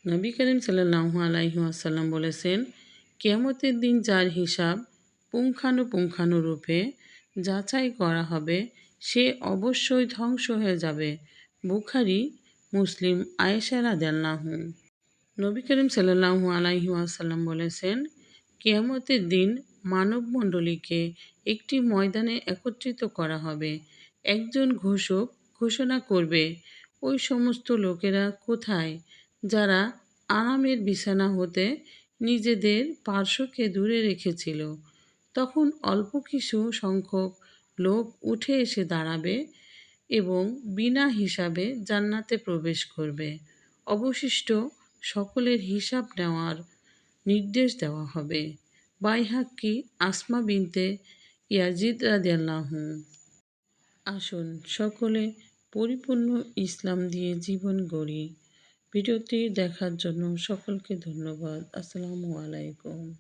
নবী করিম সাল্লাল্লাহু আলাইহি ওয়াসাল্লাম বলেছেন, কিয়ামতের দিন যার হিসাব পুঙ্খানুপুঙ্খানুরূপে যাচাই করা হবে সে অবশ্যই ধ্বংস হয়ে যাবে। বুখারী, মুসলিম। আয়েশা রাদিয়াল্লাহু। নবী করিম সাল্লাল্লাহু আলাইহি ওয়াসাল্লাম বলেছেন, কিয়ামতের দিন মানবমণ্ডলীকে একটি ময়দানে একত্রিত করা হবে। একজন ঘোষক ঘোষণা করবে, ওই সমস্ত লোকেরা কোথায় যারা আরামের বিছানা হতে নিজেদের পার্শ্বকে দূরে রেখেছিল। তখন অল্প কিছু সংখ্যক লোক উঠে এসে দাঁড়াবে এবং বিনা হিসাবে জান্নাতে প্রবেশ করবে। অবশিষ্ট সকলের হিসাব নেওয়ার নির্দেশ দেওয়া হবে। বাইহাক্কি, আসমা বিনতে ইয়াজিদ রাদিয়াল্লাহু। আসুন সকলে পরিপূর্ণ ইসলাম দিয়ে জীবন গড়ি। ভিডিওটি দেখার জন্য সকলকে ধন্যবাদ। আসসালামু আলাইকুম।